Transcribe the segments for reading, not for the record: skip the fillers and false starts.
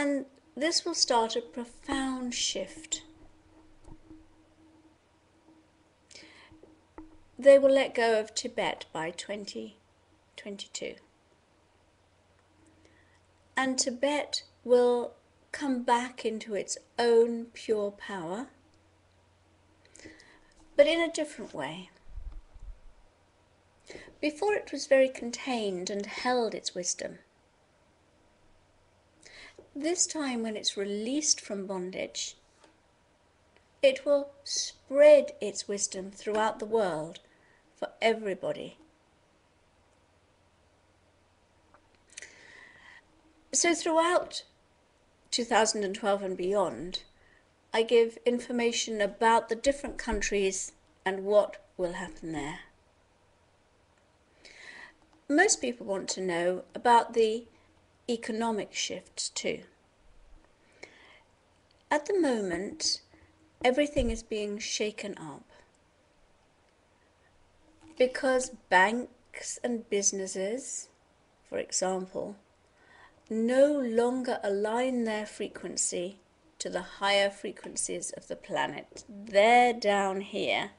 And this will start a profound shift. They will let go of Tibet by 2022. And Tibet will come back into its own pure power, but in a different way. Before, it was very contained and held its wisdom. This time, when it's released from bondage, it will spread its wisdom throughout the world for everybody. So throughout 2012 and beyond, I give information about the different countries and what will happen there. Most people want to know about the economic shifts too. At the moment, everything is being shaken up because banks and businesses, for example, no longer align their frequency to the higher frequencies of the planet. They're down here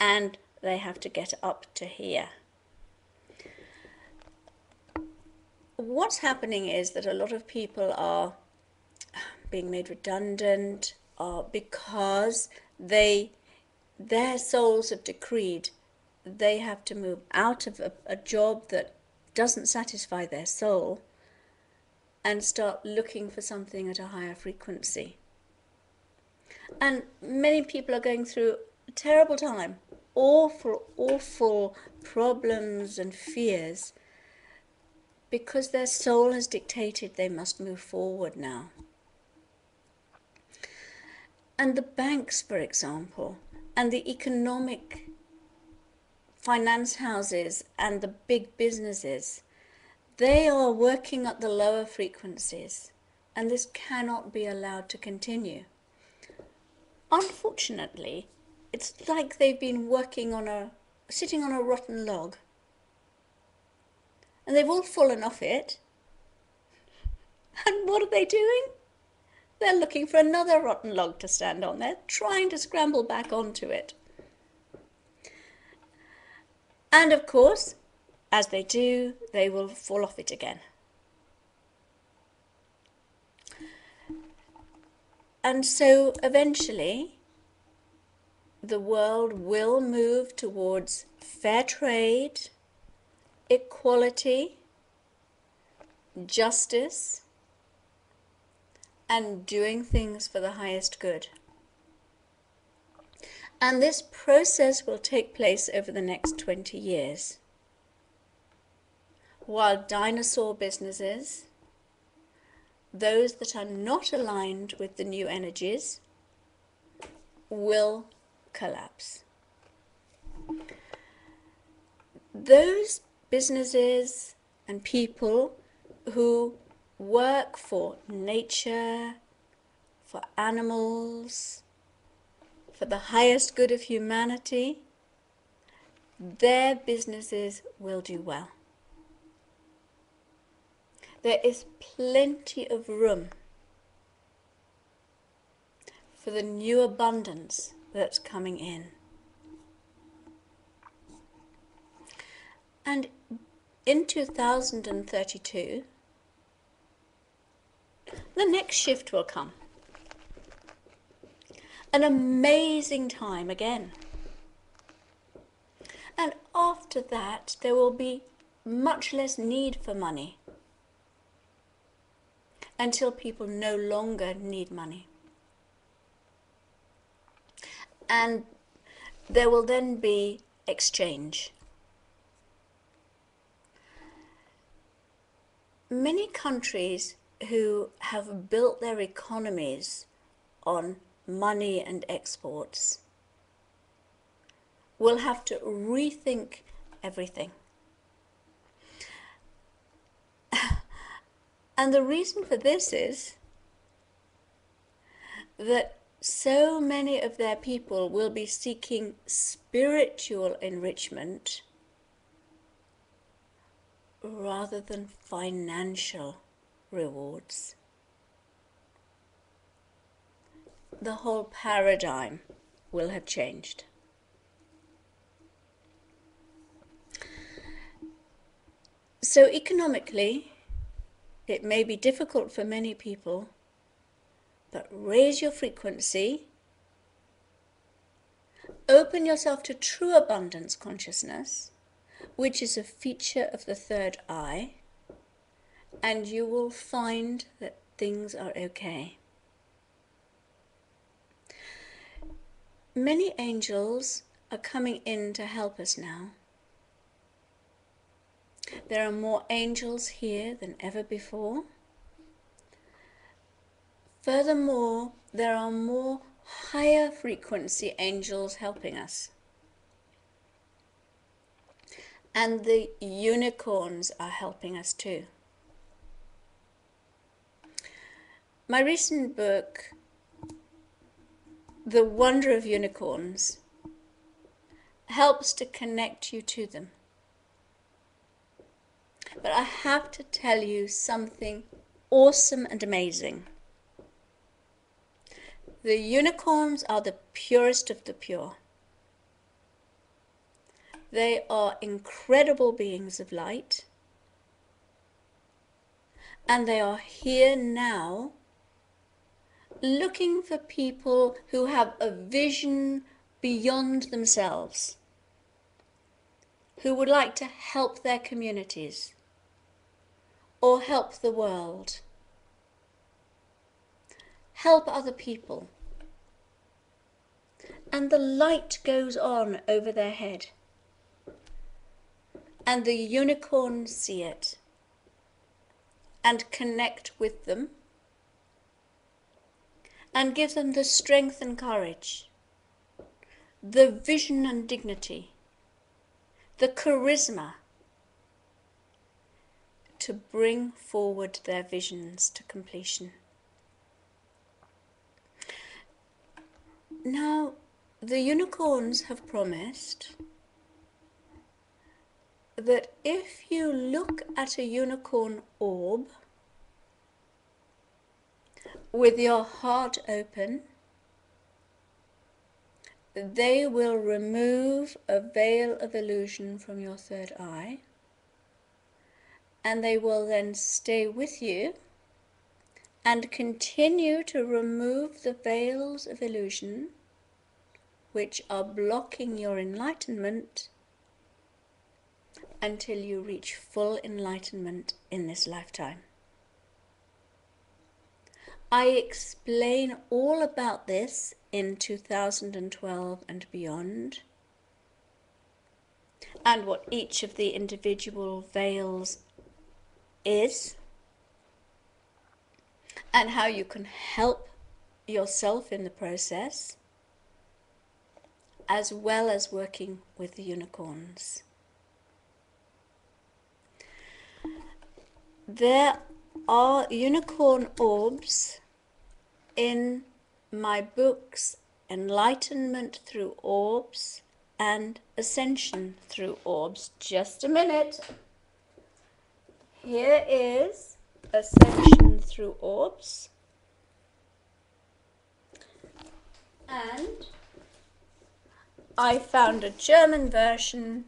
and they have to get up to here. What's happening is that a lot of people are being made redundant because their souls have decreed they have to move out of a job that doesn't satisfy their soul and start looking for something at a higher frequency. And many people are going through a terrible time, awful problems and fears, because their soul has dictated they must move forward now. And the banks, for example, and the economic finance houses and the big businesses, they are working at the lower frequencies, and this cannot be allowed to continue. Unfortunately, it's like they've been sitting on a rotten log. And they've all fallen off it. And what are they doing? They're looking for another rotten log to stand on. They're trying to scramble back onto it. And of course, as they do, they will fall off it again. And so eventually, the world will move towards fair trade, equality, justice, and doing things for the highest good. And this process will take place over the next 20 years. While dinosaur businesses, those that are not aligned with the new energies, will collapse. Those businesses and people who work for nature, for animals, for the highest good of humanity, their businesses will do well. There is plenty of room for the new abundance that's coming in. And in 2032, the next shift will come. An amazing time again. And after that, there will be much less need for money, until people no longer need money. And there will then be exchange. Many countries who have built their economies on money and exports will have to rethink everything. And the reason for this is that so many of their people will be seeking spiritual enrichment rather than financial rewards. the whole paradigm will have changed. So economically, it may be difficult for many people, but raise your frequency, open yourself to true abundance consciousness, which is a feature of the third eye, and you will find that things are okay. Many angels are coming in to help us now. There are more angels here than ever before. Furthermore, there are more higher frequency angels helping us. And the unicorns are helping us too. My recent book, The Wonder of Unicorns, helps to connect you to them. But I have to tell you something awesome and amazing. The unicorns are the purest of the pure. They are incredible beings of light. And they are here now looking for people who have a vision beyond themselves, who would like to help their communities or help the world, help other people. And the light goes on over their head. And the unicorns see it and connect with them and give them the strength and courage, the vision and dignity, the charisma to bring forward their visions to completion. Now, the unicorns have promised that if you look at a unicorn orb with your heart open, they will remove a veil of illusion from your third eye, and they will then stay with you and continue to remove the veils of illusion which are blocking your enlightenment until you reach full enlightenment in this lifetime. I explain all about this in 2012 and beyond, and what each of the individual veils is, and how you can help yourself in the process, as well as working with the unicorns. There are unicorn orbs in my books Enlightenment Through Orbs and Ascension Through Orbs. Just a minute. Here is Ascension Through Orbs. And I found a German version.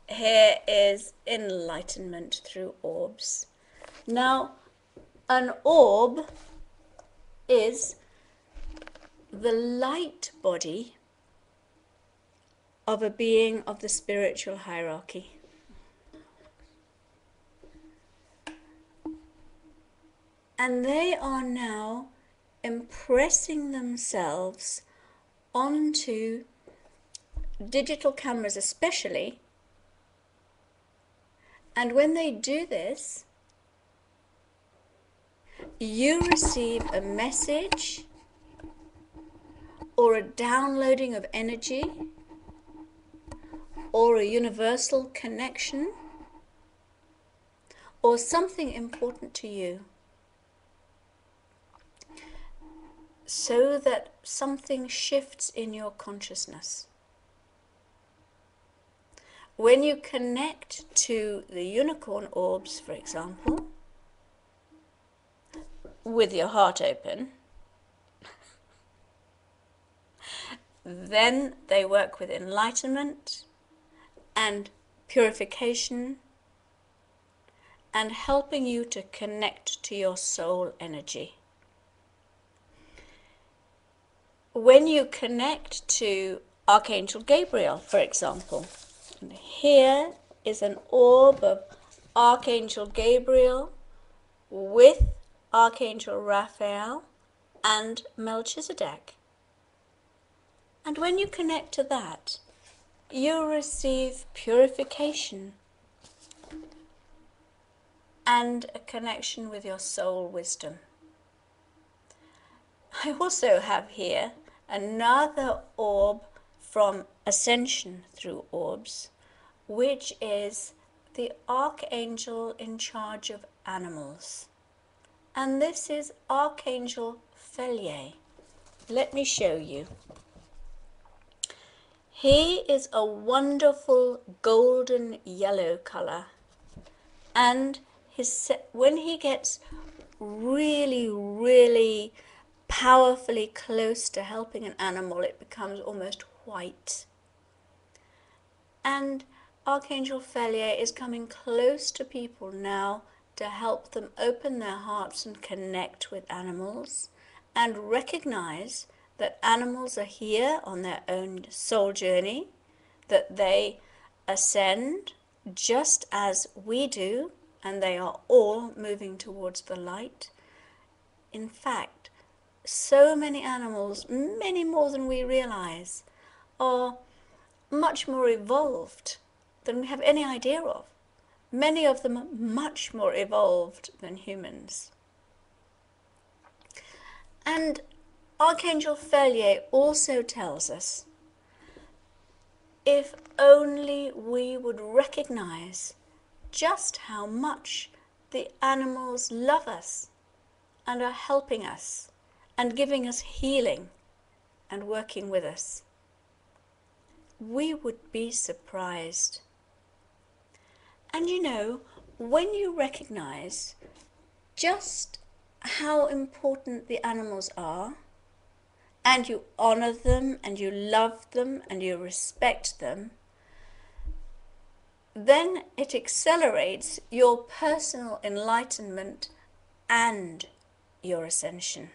Here is Enlightenment Through Orbs. Now, an orb is the light body of a being of the spiritual hierarchy. And they are now impressing themselves onto digital cameras especially. And when they do this, you receive a message or a downloading of energy or a universal connection or something important to you, so that something shifts in your consciousness. When you connect to the unicorn orbs, for example, with your heart open, Then they work with enlightenment and purification and helping you to connect to your soul energy. When you connect to Archangel Gabriel, for example, and here is an orb of Archangel Gabriel with Archangel Raphael and Melchizedek. And when you connect to that, you receive purification and a connection with your soul wisdom. I also have here another orb from Ascension through Orbs, which is the Archangel in charge of animals. And this is Archangel Felier. Let me show you. He is a wonderful golden yellow color, and when he gets really powerfully close to helping an animal, it becomes almost white. And Archangel Felier is coming close to people now to help them open their hearts and connect with animals and recognize that animals are here on their own soul journey, that they ascend just as we do, and they are all moving towards the light. In fact, so many animals, many more than we realize, are much more evolved than we have any idea of. Many of them are much more evolved than humans. And Archangel Felier also tells us, if only we would recognize just how much the animals love us and are helping us and giving us healing and working with us, we would be surprised. And you know, when you recognize just how important the animals are, and you honor them, and you love them, and you respect them, then it accelerates your personal enlightenment and your ascension.